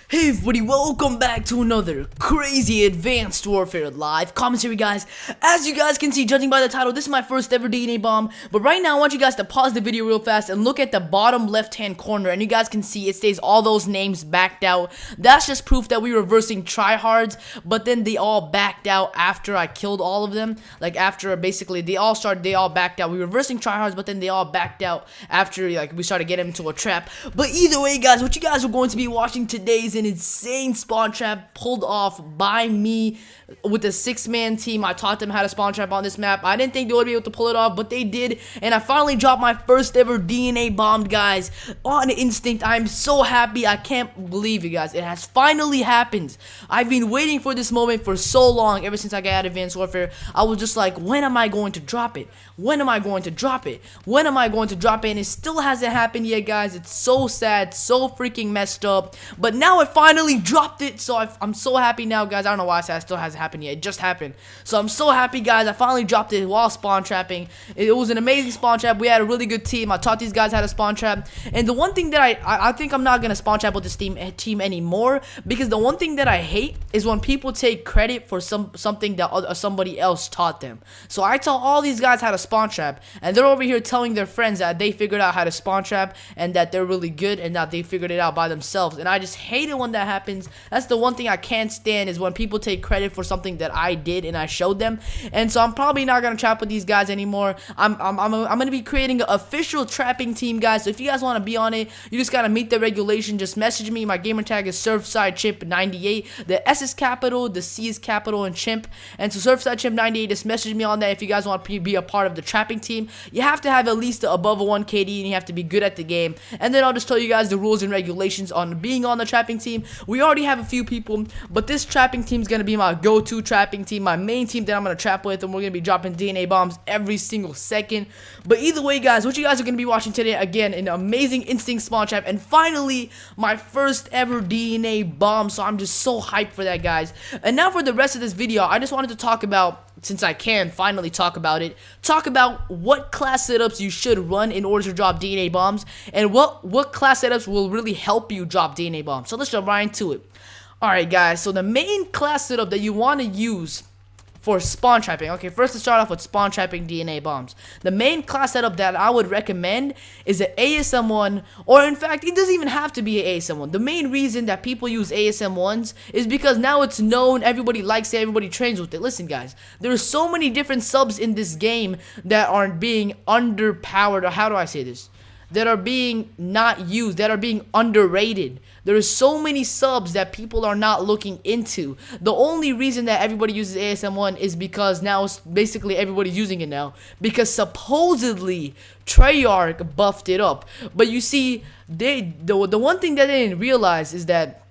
Hey everybody, welcome back to another crazy Advanced Warfare live commentary, guys. As you guys can see, judging by the title, this is my first ever DNA bomb. But right now, I want you guys to pause the video real fast and look at the bottom left-hand corner. And you guys can see it stays all those names backed out. That's just proof that we were versing tryhards, but then they all backed out after I killed all of them. Like after basically they all backed out. We were versing tryhards, but then they all backed out after we started getting into a trap. But either way, guys, what you guys are going to be watching today is an insane spawn trap pulled off by me with a 6-man team. I taught them how to spawn trap on this map. I didn't think they would be able to pull it off, but they did, and I finally dropped my first ever DNA bomb, guys, on instinct. I'm so happy. I can't believe it, guys. It has finally happened. I've been waiting for this moment for so long, ever since I got out of Advanced Warfare. I was just like, when am I going to drop it? When am I going to drop it? When am I going to drop it? And it still hasn't happened yet, guys. It's so sad, so freaking messed up. But now I finally dropped it, so I'm so happy now, guys. I don't know why I said it still hasn't happened yet. It just happened. So I'm so happy, guys. I finally dropped it while spawn trapping. It was an amazing spawn trap. We had a really good team. I taught these guys how to spawn trap. And the one thing that I think I'm not going to spawn trap with this team anymore, because the one thing that I hate is when people take credit for something that somebody else taught them. So I tell all these guys how to spawn trap, and they're over here telling their friends that they figured out how to spawn trap and that they're really good and that they figured it out by themselves. And I just hate it when that happens. That's the one thing I can't stand, is when people take credit for something that I did and I showed them. And so I'm probably not gonna trap with these guys anymore. I'm gonna be creating an official trapping team, guys. So if you guys want to be on it, you just gotta meet the regulation. Just message me. My gamer tag is SurfsideChimp98. The S is capital, the C is capital, and Chimp. And so SurfsideChimp98, just message me on that if you guys want to be a part of the trapping team. You have to have at least above a 1 KD, and you have to be good at the game. And then I'll just tell you guys the rules and regulations on being on the trapping team. We already have a few people, but this trapping team is going to be my go-to trapping team, my main team that I'm going to trap with, and we're going to be dropping DNA bombs every single second. But either way, guys, what you guys are going to be watching today, again, an amazing instinct spawn trap, and finally my first ever DNA bomb. So I'm just so hyped for that, guys. And now for the rest of this video, I just wanted to talk about, since I can finally talk about it, talk about what class setups you should run in order to drop DNA bombs, and what class setups will really help you drop DNA bombs. So let's jump right into it. Alright, guys, so the main class setup that you want to use for spawn trapping. Okay, first let's start off with spawn trapping DNA bombs. The main class setup that I would recommend is an ASM1, or in fact, it doesn't even have to be an ASM1. The main reason that people use ASM1s is because now it's known, everybody likes it, everybody trains with it. Listen, guys, there are so many different subs in this game that are being underpowered, or how do I say this? That are being not used, that are being underrated. There are so many subs that people are not looking into. The only reason that everybody uses ASM1 is because now it's basically everybody's using it now, because supposedly Treyarch buffed it up. But you see, the one thing that they didn't realize is that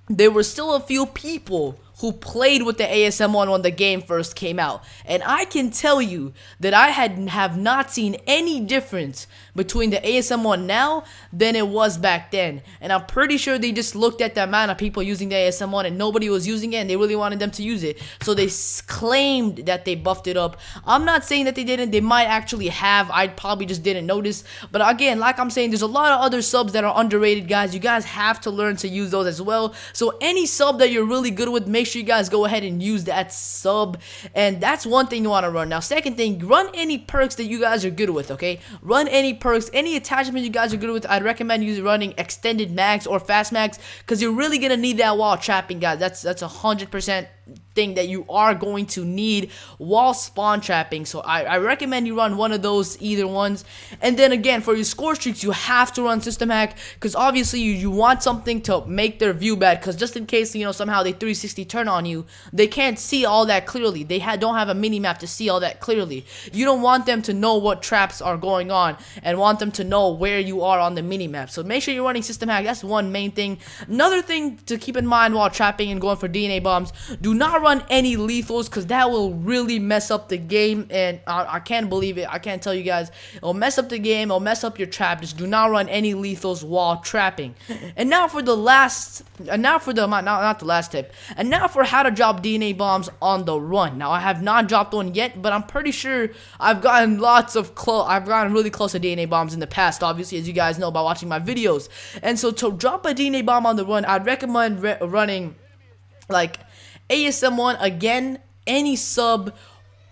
there were still a few people who played with the ASM1 when the game first came out. And I can tell you that I have not seen any difference between the ASM1 now than it was back then. And I'm pretty sure they just looked at the amount of people using the ASM1 and nobody was using it, and they really wanted them to use it. So they claimed that they buffed it up. I'm not saying that they didn't. They might actually have. I probably just didn't notice. But again, like I'm saying, there's a lot of other subs that are underrated, guys. You guys have to learn to use those as well. So any sub that you're really good with, make sure you guys go ahead and use that sub. And that's one thing you want to run. Now, second thing, run any perks that you guys are good with, okay? Run any perks, any attachment you guys are good with. I'd recommend running extended mags or fast mags, because you're really gonna need that while trapping, guys. That's 100% thing that you are going to need while spawn trapping. So I recommend you run one of those, either ones. And then again, for your score streaks, you have to run system hack, because obviously you want something to make their view bad, because just in case, you know, somehow they 360 turn on you, they can't see all that clearly. They don't have a mini map to see all that clearly. You don't want them to know what traps are going on and want them to know where you are on the mini map. So make sure you're running system hack. That's one main thing. Another thing to keep in mind while trapping and going for DNA bombs, do not run any lethals, because that will really mess up the game, and I can't believe it. I can't tell you guys. It'll mess up the game. It'll mess up your trap. Just do not run any lethals while trapping. And now for the last, not the last tip. And now for how to drop DNA bombs on the run. Now I have not dropped one yet, but I'm pretty sure I've gotten really close to DNA bombs in the past, obviously, as you guys know by watching my videos. And so to drop a DNA bomb on the run, I'd recommend running like ASM1 again, any sub,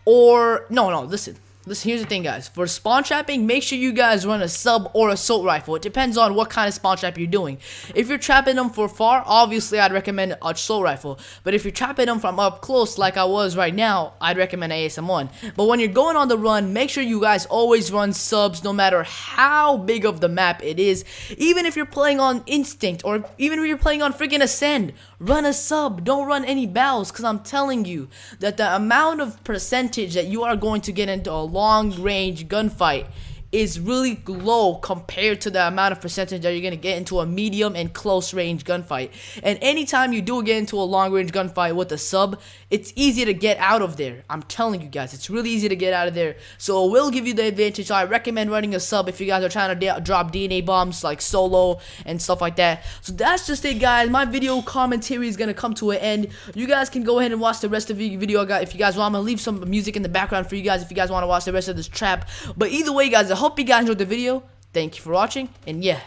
or listen, here's the thing, guys. For spawn trapping, make sure you guys run a sub or assault rifle. It depends on what kind of spawn trap you're doing. If you're trapping them for far, obviously I'd recommend a assault rifle. But if you're trapping them from up close, like I was right now, I'd recommend ASM1. But when you're going on the run, make sure you guys always run subs, no matter how big of the map it is. Even if you're playing on Instinct, or even if you're playing on freaking Ascend, run a sub. Don't run any battles, because I'm telling you that the amount of percentage that you are going to get into a long range gunfight is really low compared to the amount of percentage that you're going to get into a medium and close range gunfight. And anytime you do get into a long range gunfight with a sub, it's easy to get out of there. I'm telling you guys, it's really easy to get out of there. So it will give you the advantage. So I recommend running a sub if you guys are trying to drop DNA bombs like solo and stuff like that. So that's just it, guys. My video commentary is going to come to an end. You guys can go ahead and watch the rest of the video. If you guys want, I'm going to leave some music in the background for you guys if you guys want to watch the rest of this trap. But either way, guys, I hope you guys enjoyed the video. Thank you for watching, and yeah.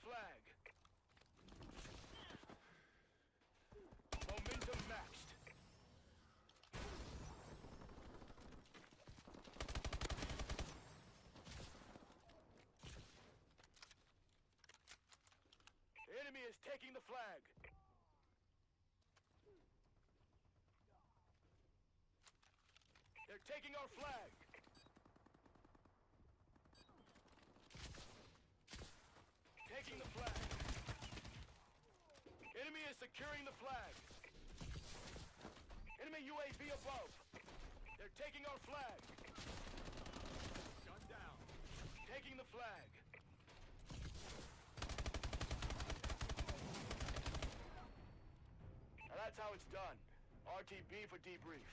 flag. Momentum maxed. The enemy is taking the flag. They're taking our flag. Taking the flag. Enemy is securing the flag. Enemy UAV above. They're taking our flag. Gun down. Taking the flag. Now that's how it's done. RTB for debrief.